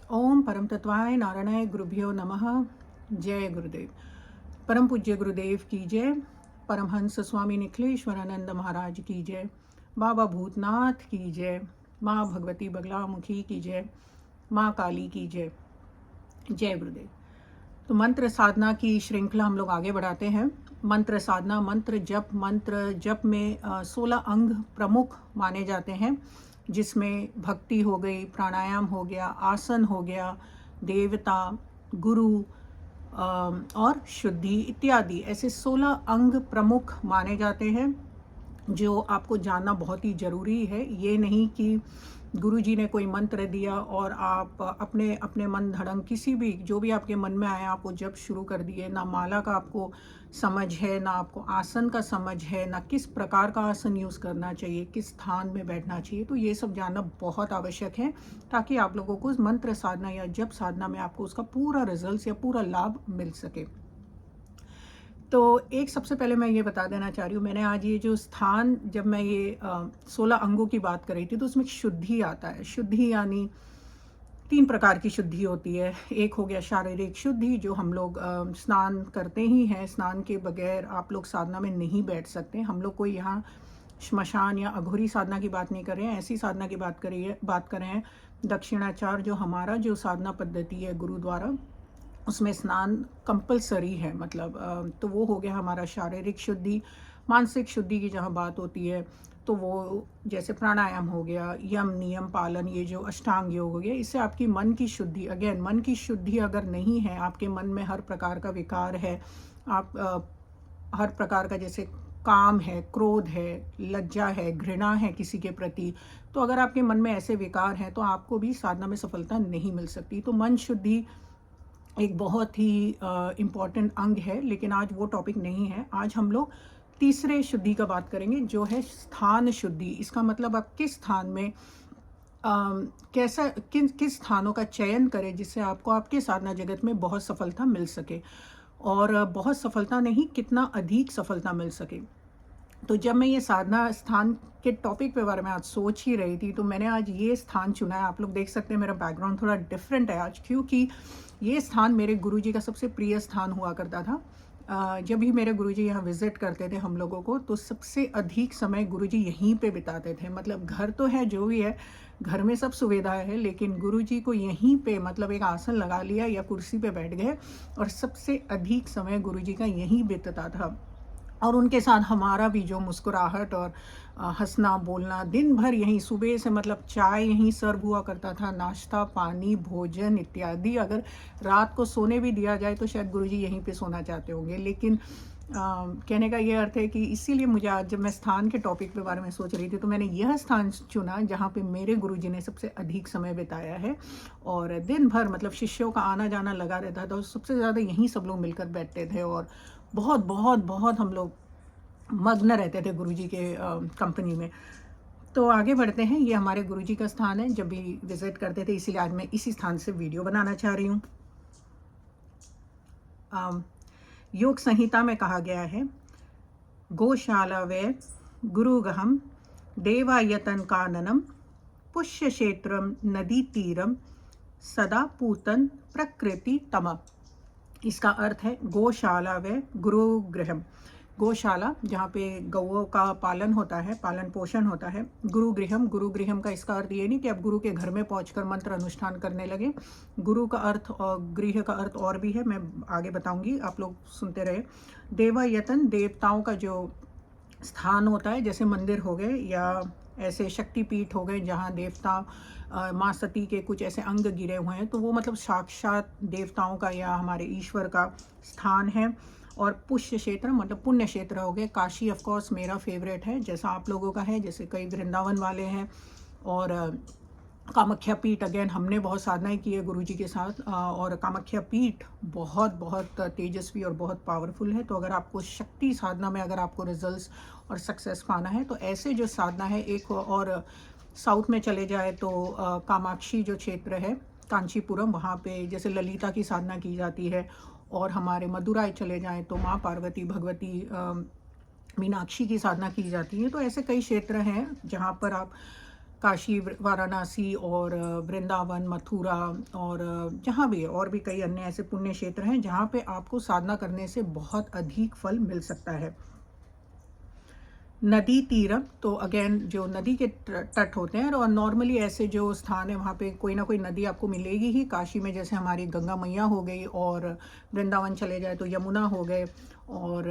ओम परम तत्वाय नारायणाय गुरुभ्यो नमः। जय गुरुदेव। परम पूज्य गुरुदेव की जय। परमहंस स्वामी निखिलेश्वरानंद महाराज की जय। बाबा भूतनाथ की जय। माँ भगवती बगलामुखी की जय। माँ काली की जय। जय गुरुदेव। तो मंत्र साधना की श्रृंखला हम लोग आगे बढ़ाते हैं। मंत्र साधना, मंत्र जप में 16 अंग प्रमुख माने जाते हैं, जिसमें भक्ति हो गई, प्राणायाम हो गया, आसन हो गया, देवता, गुरु और शुद्धि इत्यादि ऐसे 16 अंग प्रमुख माने जाते हैं, जो आपको जानना बहुत ही ज़रूरी है। ये नहीं कि गुरुजी ने कोई मंत्र दिया और आप अपने अपने मन धड़ंग किसी भी जो भी आपके मन में आया आप वो जप शुरू कर दिए। ना माला का आपको समझ है, ना आपको आसन का समझ है, ना किस प्रकार का आसन यूज़ करना चाहिए, किस स्थान में बैठना चाहिए। तो ये सब जानना बहुत आवश्यक है, ताकि आप लोगों को उस मंत्र साधना या जप साधना में आपको उसका पूरा रिजल्ट या पूरा लाभ मिल सके। तो एक सबसे पहले मैं ये बता देना चाह रही हूँ, मैंने आज ये जो स्थान, जब मैं ये 16 अंगों की बात कर रही थी, तो उसमें शुद्धि आता है। शुद्धि यानी 3 प्रकार की शुद्धि होती है। एक हो गया शारीरिक शुद्धि, जो हम लोग स्नान करते ही हैं। स्नान के बगैर आप लोग साधना में नहीं बैठ सकते। हम लोग कोई यहाँ श्मशान या अघोरी साधना की बात नहीं कर रहे हैं, ऐसी साधना की बात कर रहे हैं। दक्षिणाचार जो हमारा जो साधना पद्धति है गुरु द्वारा, उसमें स्नान कंपलसरी है। मतलब तो वो हो गया हमारा शारीरिक शुद्धि। मानसिक शुद्धि की जहाँ बात होती है, तो वो जैसे प्राणायाम हो गया, यम नियम पालन, ये जो अष्टांग योग हो गया, इससे आपकी मन की शुद्धि। अगेन, मन की शुद्धि अगर नहीं है, आपके मन में हर प्रकार का विकार है, आप हर प्रकार का, जैसे काम है, क्रोध है, लज्जा है, घृणा है किसी के प्रति, तो अगर आपके मन में ऐसे विकार हैं, तो आपको भी साधना में सफलता नहीं मिल सकती। तो मन शुद्धि एक बहुत ही इम्पॉर्टेंट अंग है, लेकिन आज वो टॉपिक नहीं है। आज हम लोग तीसरे शुद्धि का बात करेंगे, जो है स्थान शुद्धि। इसका मतलब आप किस स्थान में कैसा किस स्थानों का चयन करें, जिससे आपको आपके साधना जगत में बहुत सफलता मिल सके। और बहुत सफलता नहीं, कितना अधिक सफलता मिल सके। तो जब मैं ये साधना स्थान के टॉपिक पे बारे में आज सोच ही रही थी, तो मैंने आज ये स्थान चुना है। आप लोग देख सकते हैं मेरा बैकग्राउंड थोड़ा डिफरेंट है आज, क्योंकि ये स्थान मेरे गुरुजी का सबसे प्रिय स्थान हुआ करता था। जब भी मेरे गुरुजी यहाँ विज़िट करते थे हम लोगों को, तो सबसे अधिक समय गुरुजी यहीं पे बिताते थे। मतलब घर तो है, जो भी है, घर में सब सुविधाएं है, लेकिन गुरुजी को यहीं पे, मतलब एक आसन लगा लिया या कुर्सी पे बैठ गए, और सबसे अधिक समय गुरुजी का यहीं बीतता था। और उनके साथ हमारा भी जो मुस्कुराहट और हंसना बोलना, दिन भर यहीं, सुबह से मतलब चाय यहीं सर्व हुआ करता था, नाश्ता पानी भोजन इत्यादि। अगर रात को सोने भी दिया जाए तो शायद गुरुजी यहीं पे सोना चाहते होंगे, लेकिन कहने का ये अर्थ है कि इसीलिए मुझे आज, जब मैं स्थान के टॉपिक के बारे में सोच रही थी, तो मैंने यह स्थान चुना जहाँ पे मेरे गुरुजी ने सबसे अधिक समय बिताया है। और दिन भर मतलब शिष्यों का आना जाना लगा रहता था, और सबसे ज़्यादा यहीं सब लोग मिलकर बैठते थे, और बहुत बहुत बहुत हम लोग मग्न रहते थे गुरुजी के कंपनी में। तो आगे बढ़ते हैं। ये हमारे गुरुजी का स्थान है, जब भी विजिट करते थे, इसीलिए आज मैं इसी स्थान से वीडियो बनाना चाह रही हूँ। योग संहिता में कहा गया है, गोशाला वे गुरुगहम देवायतन काननम पुष्य क्षेत्रम नदी तीरम सदा पूतन प्रकृति तम। इसका अर्थ है गौशाला व गुरुगृहम। गौशाला जहाँ पे गौओं का पालन होता है, पालन पोषण होता है। गुरुगृहम, गुरुगृहम का इसका अर्थ ये नहीं कि आप गुरु के घर में पहुंचकर मंत्र अनुष्ठान करने लगे। गुरु का अर्थ और गृह का अर्थ और भी है, मैं आगे बताऊंगी, आप लोग सुनते रहे। देवायतन, देवताओं का जो स्थान होता है, जैसे मंदिर हो गए या ऐसे शक्तिपीठ हो गए जहाँ देवता, माँ सती के कुछ ऐसे अंग गिरे हुए हैं, तो वो मतलब साक्षात देवताओं का या हमारे ईश्वर का स्थान है। और पुष्य क्षेत्र मतलब पुण्य क्षेत्र हो गए। काशी ऑफ कोर्स मेरा फेवरेट है, जैसा आप लोगों का है, जैसे कई वृंदावन वाले हैं। और कामाख्या पीठ, अगेन हमने बहुत साधनाएं की है गुरुजी के साथ, और कामाख्या पीठ बहुत बहुत तेजस्वी और बहुत पावरफुल है। तो अगर आपको शक्ति साधना में, अगर आपको रिजल्ट्स और सक्सेस पाना है, तो ऐसे जो साधना है, एक और साउथ में चले जाए तो कामाक्षी जो क्षेत्र है, कांचीपुरम, वहाँ पे जैसे ललिता की साधना की जाती है। और हमारे मदुराई चले जाएं तो माँ पार्वती भगवती मीनाक्षी की साधना की जाती है। तो ऐसे कई क्षेत्र हैं जहाँ पर आप काशी, वाराणसी और वृंदावन, मथुरा और जहाँ भी है, और भी कई अन्य ऐसे पुण्य क्षेत्र हैं जहाँ पे आपको साधना करने से बहुत अधिक फल मिल सकता है। नदी तीरम, तो अगेन जो नदी के तट होते हैं, और नॉर्मली ऐसे जो स्थान है वहाँ पे कोई ना कोई नदी आपको मिलेगी ही। काशी में जैसे हमारी गंगा मैया हो गई, और वृंदावन चले जाए तो यमुना हो गए, और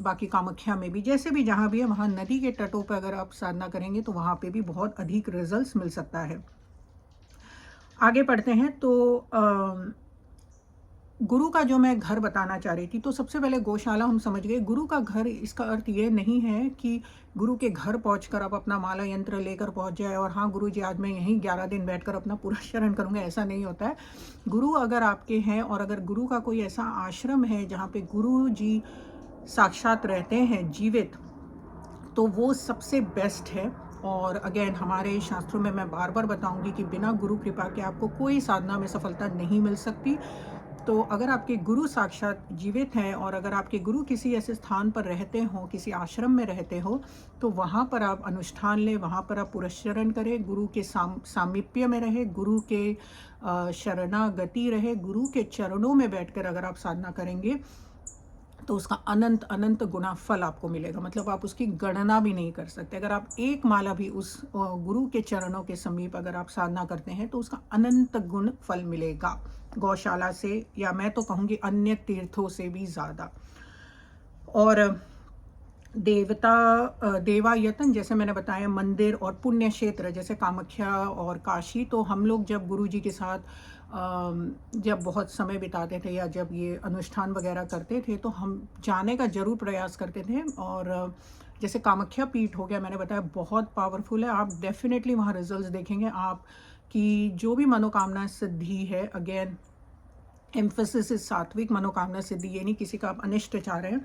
बाकी कामाख्या में भी, जैसे भी जहाँ भी है वहाँ नदी के तटों पर अगर आप साधना करेंगे तो वहाँ पे भी बहुत अधिक रिजल्ट्स मिल सकता है। आगे पढ़ते हैं तो गुरु का जो मैं घर बताना चाह रही थी, तो सबसे पहले गौशाला हम समझ गए। गुरु का घर, इसका अर्थ ये नहीं है कि गुरु के घर पहुंचकर आप अपना माला यंत्र लेकर पहुंच जाए और हाँ गुरु जी आज मैं यहीं 11 दिन बैठकर अपना पूरा शरण करूंगा, ऐसा नहीं होता है। गुरु अगर आपके हैं, और अगर गुरु का कोई ऐसा आश्रम है जहाँ पे गुरु जी साक्षात रहते हैं जीवित, तो वो सबसे बेस्ट है। और अगेन हमारे शास्त्रों में मैं बार बार बताऊंगी कि बिना गुरु कृपा के आपको कोई साधना में सफलता नहीं मिल सकती। तो अगर आपके गुरु साक्षात जीवित हैं, और अगर आपके गुरु किसी ऐसे स्थान पर रहते हो, किसी आश्रम में रहते हो, तो वहाँ पर आप अनुष्ठान लें, वहाँ पर आप पुरस्चरण करें, गुरु के सामीप्य में रहे, गुरु के शरणागति रहे, गुरु के चरणों में बैठकर अगर आप साधना करेंगे तो उसका अनंत अनंत गुना फल आपको मिलेगा। मतलब आप उसकी गणना भी नहीं कर सकते। अगर आप एक माला भी उस गुरु के चरणों के समीप अगर आप साधना करते हैं तो उसका अनंत गुण फल मिलेगा, गौशाला से, या मैं तो कहूँगी अन्य तीर्थों से भी ज़्यादा। और देवायतन, जैसे मैंने बताया, मंदिर और पुण्य क्षेत्र जैसे कामाख्या और काशी, तो हम लोग जब गुरु जी के साथ जब बहुत समय बिताते थे या जब ये अनुष्ठान वगैरह करते थे तो हम जाने का ज़रूर प्रयास करते थे। और जैसे कामाख्या पीठ हो गया, मैंने बताया बहुत पावरफुल है, आप डेफिनेटली वहाँ रिजल्ट्स देखेंगे। आपकी जो भी मनोकामना सिद्धि है, अगेन एम्फेसिस इस सात्विक मनोकामना सिद्धि, ये नहीं किसी का आप अनिष्ट चाह रहे हैं।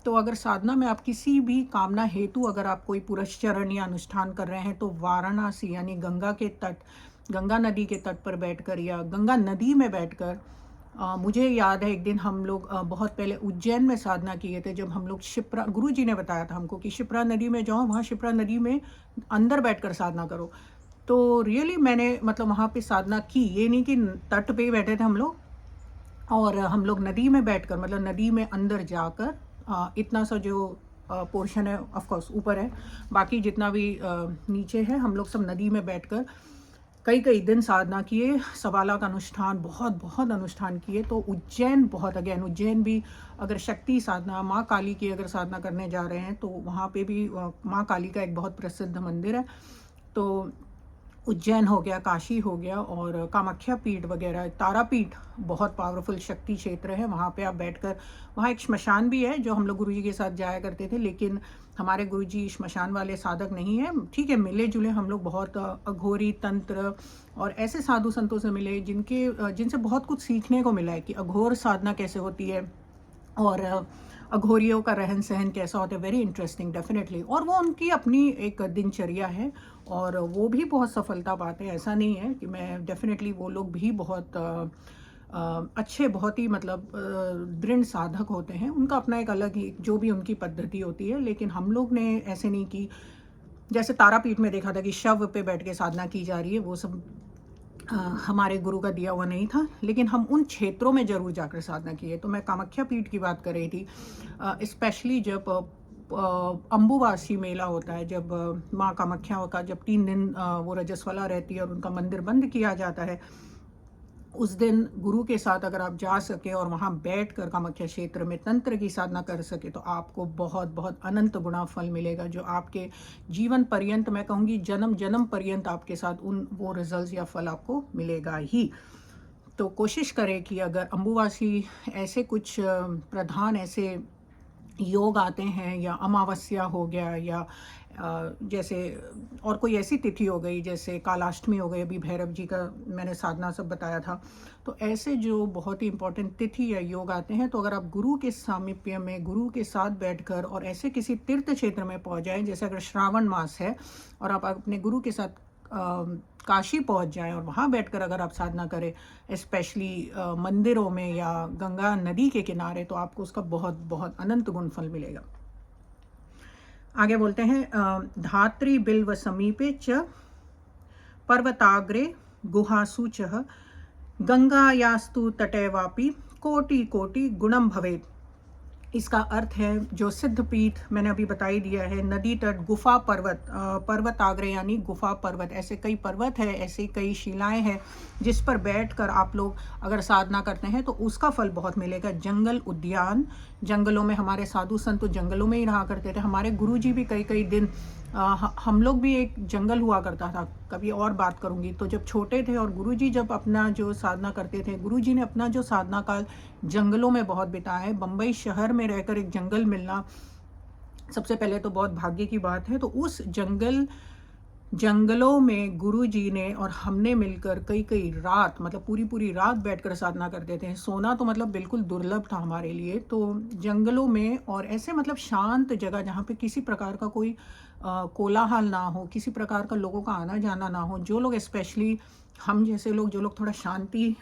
तो अगर साधना में आप किसी भी कामना हेतु अगर आप कोई पुरस्चरण या अनुष्ठान कर रहे हैं, तो वाराणसी यानी गंगा के तट, गंगा नदी के तट पर बैठकर या गंगा नदी में बैठकर, मुझे याद है एक दिन हम लोग बहुत पहले उज्जैन में साधना किए थे, जब हम लोग शिप्रा, गुरु जी ने बताया था हमको कि शिप्रा नदी में जाओ, वहाँ शिप्रा नदी में अंदर बैठकर साधना करो। तो रियली मैंने मतलब वहाँ पे साधना की, ये नहीं कि तट पे ही बैठे थे हम लोग, और हम लोग नदी में बैठकर, मतलब नदी में अंदर जाकर, इतना सा जो पोर्शन है ऑफ कोर्स ऊपर है, बाकी जितना भी नीचे है, हम लोग सब नदी में बैठकर कई कई दिन साधना किए, सवाला का अनुष्ठान, बहुत बहुत अनुष्ठान किए। तो उज्जैन बहुत, अगेन उज्जैन भी अगर शक्ति साधना, माँ काली की अगर साधना करने जा रहे हैं तो वहाँ पे भी माँ काली का एक बहुत प्रसिद्ध मंदिर है। तो उज्जैन हो गया, काशी हो गया, और कामाख्या पीठ वगैरह, तारापीठ बहुत पावरफुल शक्ति क्षेत्र है। वहाँ पे आप बैठकर, वहाँ एक श्मशान भी है जो हम लोग गुरुजी के साथ जाया करते थे, लेकिन हमारे गुरुजी श्मशान वाले साधक नहीं है। ठीक है, मिले जुले हम लोग बहुत, अघोरी तंत्र और ऐसे साधु संतों से मिले जिनसे बहुत कुछ सीखने को मिला है कि अघोर साधना कैसे होती है, और अघोरियों का रहन सहन कैसा होता है। वेरी इंटरेस्टिंग डेफिनेटली, और वो उनकी अपनी एक दिनचर्या है, और वो भी बहुत सफलता पाते हैं। ऐसा नहीं है कि मैं, डेफिनेटली वो लोग भी बहुत अच्छे, बहुत ही मतलब दृढ़ साधक होते हैं। उनका अपना एक अलग ही जो भी उनकी पद्धति होती है, लेकिन हम लोग ने ऐसे नहीं कि जैसे तारापीठ में देखा था कि शव पे बैठ के साधना की जा रही है, वो सब हमारे गुरु का दिया हुआ नहीं था। लेकिन हम उन क्षेत्रों में ज़रूर जाकर साधना किए। तो मैं कामाख्या पीठ की बात कर रही थी, स्पेशली जब अम्बुवासी मेला होता है, जब माँ कामाख्या का जब 3 दिन वो रजस्वला रहती है और उनका मंदिर बंद किया जाता है, उस दिन गुरु के साथ अगर आप जा सके और वहाँ बैठकर कामाख्या क्षेत्र में तंत्र की साधना कर सके, तो आपको बहुत बहुत अनंत गुना फल मिलेगा, जो आपके जीवन पर्यंत, मैं कहूँगी जन्म जन्म पर्यंत आपके साथ वो रिजल्ट्स या फल आपको मिलेगा ही। तो कोशिश करें कि अगर अम्बुवासी ऐसे कुछ प्रधान ऐसे योग आते हैं, या अमावस्या हो गया, या जैसे और कोई ऐसी तिथि हो गई, जैसे कालाष्टमी हो गई, अभी भैरव जी का मैंने साधना सब बताया था, तो ऐसे जो बहुत ही इंपॉर्टेंट तिथि या योग आते हैं, तो अगर आप गुरु के सामीप्य में गुरु के साथ बैठकर और ऐसे किसी तीर्थ क्षेत्र में पहुंच जाएं, जैसे अगर श्रावण मास है और आप अपने गुरु के साथ काशी पहुंच जाएं और वहाँ बैठकर अगर आप साधना करें, स्पेशली मंदिरों में या गंगा नदी के किनारे, तो आपको उसका बहुत बहुत अनंत गुण फल मिलेगा। आगे बोलते हैं, धात्री बिल्व समीपे च पर्वताग्रे गुहासु च गंगायास्तु तटे वापि कोटि कोटि गुणम भवेत्। इसका अर्थ है जो सिद्धपीठ मैंने अभी बता ही दिया है, नदी तट, गुफा पर्वत, पर्वताग्रे यानी गुफा पर्वत, ऐसे कई पर्वत है, ऐसे कई शिलाएं हैं जिस पर बैठकर आप लोग अगर साधना करते हैं तो उसका फल बहुत मिलेगा। जंगल उद्यान, जंगलों में हमारे साधु संत तो जंगलों में ही रहा करते थे। हमारे गुरुजी भी कई कई दिन, हम लोग भी एक जंगल हुआ करता था, कभी और बात करूंगी। तो जब छोटे थे और गुरुजी जब अपना जो साधना करते थे, गुरुजी ने अपना जो साधना काल जंगलों में बहुत बिताया है। बम्बई शहर में रहकर एक जंगल मिलना सबसे पहले तो बहुत भाग्य की बात है। तो उस जंगलों में गुरुजी ने और हमने मिलकर कई कई रात, मतलब पूरी पूरी रात बैठकर साधना करते थे। सोना तो मतलब बिल्कुल दुर्लभ था हमारे लिए। तो जंगलों में और ऐसे मतलब शांत जगह जहाँ पे किसी प्रकार का कोई कोलाहल ना हो, किसी प्रकार का लोगों का आना जाना ना हो। जो लोग स्पेशली हम जैसे लोग, जो लोग थोड़ा शांति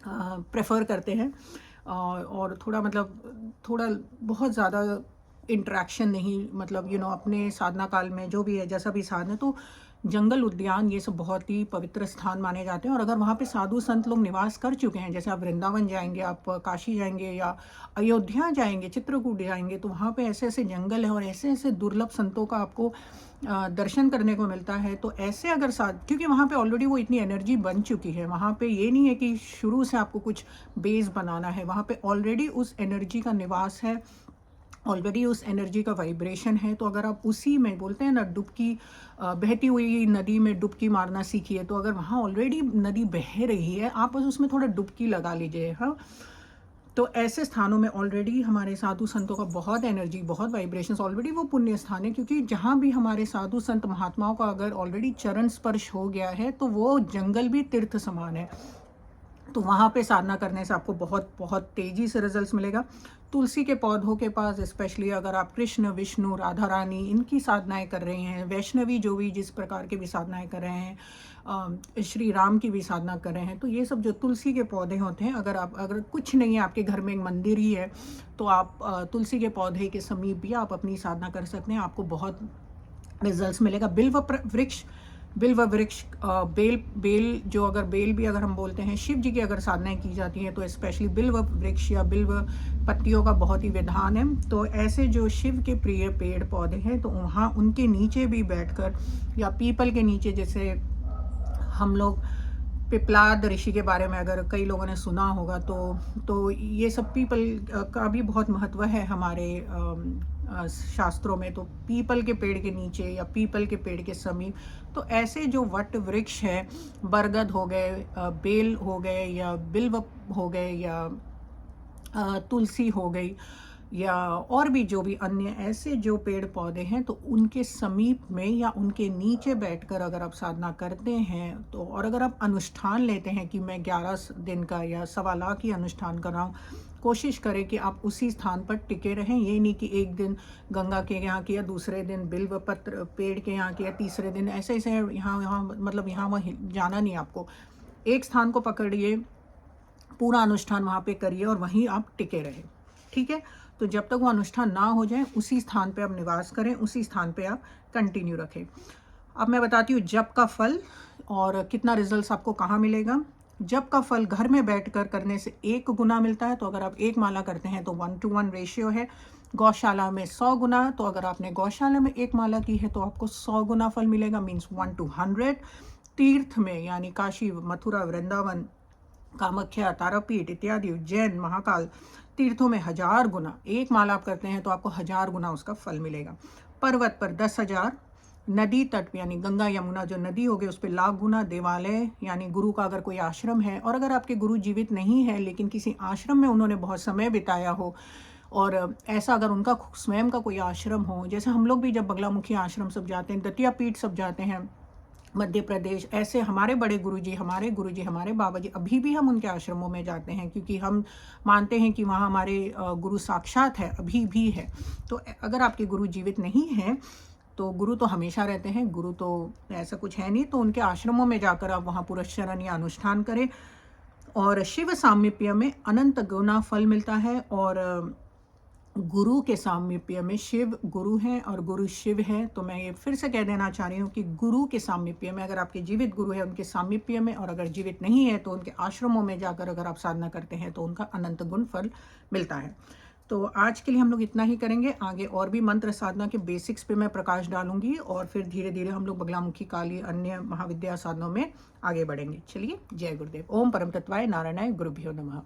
प्रेफर करते हैं और थोड़ा मतलब थोड़ा बहुत ज़्यादा इंटरेक्शन नहीं, मतलब अपने साधना काल में जो भी है, जैसा भी साधना है, तो जंगल उद्यान ये सब बहुत ही पवित्र स्थान माने जाते हैं। और अगर वहाँ पे साधु संत लोग निवास कर चुके हैं, जैसे आप वृंदावन जाएंगे, आप काशी जाएंगे या अयोध्या जाएंगे, चित्रकूट जाएंगे, तो वहाँ पे ऐसे ऐसे जंगल है और ऐसे ऐसे दुर्लभ संतों का आपको दर्शन करने को मिलता है। तो ऐसे अगर क्योंकि वहाँ पे ऑलरेडी वो इतनी एनर्जी बन चुकी है, वहाँ पे ये नहीं है कि शुरू से आपको कुछ बेस बनाना है, वहाँ पे ऑलरेडी उस एनर्जी का निवास है, ऑलरेडी उस एनर्जी का वाइब्रेशन है। तो अगर आप उसी में, बोलते हैं ना डुबकी, बहती हुई नदी में डुबकी मारना सीखिए, तो अगर वहाँ ऑलरेडी नदी बह रही है, आप बस उसमें थोड़ा डुबकी लगा लीजिए। हाँ, तो ऐसे स्थानों में ऑलरेडी हमारे साधु संतों का बहुत एनर्जी, बहुत वाइब्रेशंस, ऑलरेडी वो पुण्य स्थान है। क्योंकि जहाँ भी हमारे साधु संत महात्माओं का अगर ऑलरेडी चरण स्पर्श हो गया है, तो वो जंगल भी तीर्थ समान है। तो वहाँ पे साधना करने से आपको बहुत बहुत तेज़ी से रिजल्ट्स मिलेगा। तुलसी के पौधों के पास स्पेशली अगर आप कृष्ण, विष्णु, राधा रानी इनकी साधनाएं कर रहे हैं, वैष्णवी जो भी जिस प्रकार की भी साधनाएं कर रहे हैं, श्री राम की भी साधना कर रहे हैं, तो ये सब जो तुलसी के पौधे होते हैं, अगर कुछ नहीं है, आपके घर में एक मंदिर ही है, तो आप तुलसी के पौधे के समीप भी आप अपनी साधना कर सकते हैं, आपको बहुत रिजल्ट्स मिलेगा। बिल्व वृक्ष, बेल जो, अगर बेल भी अगर हम बोलते हैं, शिव जी की अगर साधनाएं की जाती हैं तो स्पेशली बिल्व वृक्ष या बिल्व पत्तियों का बहुत ही विधान है। तो ऐसे जो शिव के प्रिय पेड़ पौधे हैं, तो वहाँ उनके नीचे भी बैठकर, या पीपल के नीचे, जैसे हम लोग पिपलाद ऋषि के बारे में अगर कई लोगों ने सुना होगा, तो ये सब पीपल का भी बहुत महत्व है हमारे शास्त्रों में। तो पीपल के पेड़ के नीचे या पीपल के पेड़ के समीप, तो ऐसे जो वट वृक्ष है, बरगद हो गए, बेल हो गए, या बिल्व हो गए, या तुलसी हो गई, या और भी जो भी अन्य ऐसे जो पेड़ पौधे हैं, तो उनके समीप में या उनके नीचे बैठकर अगर आप साधना करते हैं, तो और अगर आप अनुष्ठान लेते हैं कि मैं 11 दिन का या 1.25 लाख ही अनुष्ठान कर रहा हूँ, कोशिश करें कि आप उसी स्थान पर टिके रहें। ये नहीं कि एक दिन गंगा के यहाँ किया, दूसरे दिन बिल्व पत्र पेड़ के यहाँ किया, तीसरे दिन ऐसे ऐसे यहाँ मतलब यहाँ वहाँ जाना नहीं। आपको एक स्थान को पकड़िए, पूरा अनुष्ठान वहाँ पे करिए और वहीं आप टिके रहें, ठीक है। तो जब तक वो अनुष्ठान ना हो जाए, उसी स्थान पे आप निवास करें, उसी स्थान पे आप कंटिन्यू रखें। अब मैं बताती हूँ जप का फल और कितना रिजल्ट्स आपको कहाँ मिलेगा। जप का फल घर में बैठकर करने से 1 गुना मिलता है। तो अगर आप 1 माला करते हैं तो 1:1 रेशियो है। गौशाला में 100 गुना, तो अगर आपने गौशाला में 1 माला की है तो आपको 100 गुना फल मिलेगा, मीन्स 1:100। तीर्थ में यानी काशी, मथुरा, वृंदावन, कामाख्या, तारापीठ इत्यादि, उज्जैन, महाकाल तीर्थों में 1000 गुना। 1 माला आप करते हैं तो आपको 1000 गुना उसका फल मिलेगा। पर्वत पर 10,000, नदी तट यानी गंगा यमुना जो नदी हो गई उस पर 1,00,000 गुना। देवालय यानी गुरु का अगर कोई आश्रम है, और अगर आपके गुरु जीवित नहीं है लेकिन किसी आश्रम में उन्होंने बहुत समय बिताया हो, और ऐसा अगर उनका स्वयं का कोई आश्रम हो, जैसे हम लोग भी जब बगलामुखी आश्रम सब जाते हैं, दतिया पीठ सब जाते हैं मध्य प्रदेश, ऐसे हमारे बड़े गुरुजी, हमारे बाबा जी, अभी भी हम उनके आश्रमों में जाते हैं क्योंकि हम मानते हैं कि वहाँ हमारे गुरु साक्षात है, अभी भी है। तो अगर आपके गुरु जीवित नहीं है, तो गुरु तो हमेशा रहते हैं, गुरु तो ऐसा कुछ है नहीं, तो उनके आश्रमों में जाकर आप वहाँ पुरस्चरण या अनुष्ठान करें। और शिव सामीप्य में अनंत गुना फल मिलता है। और गुरु के सामीप्य में शिव गुरु हैं और गुरु शिव हैं। तो मैं ये फिर से कह देना चाह रही हूँ कि गुरु के सामीप्य में, अगर आपके जीवित गुरु है उनके सामीप्य में, और अगर जीवित नहीं है तो उनके आश्रमों में जाकर अगर आप साधना करते हैं तो उनका अनंत गुण फल मिलता है। तो आज के लिए हम लोग इतना ही करेंगे। आगे और भी मंत्र साधना के बेसिक्स पे मैं प्रकाश डालूंगी और फिर धीरे धीरे हम लोग बगलामुखी काली अन्य महाविद्या साधनों में आगे बढ़ेंगे। चलिए, जय गुरुदेव। ओम परम तत्वाय नारायणाय गुरुभ्यो नमः।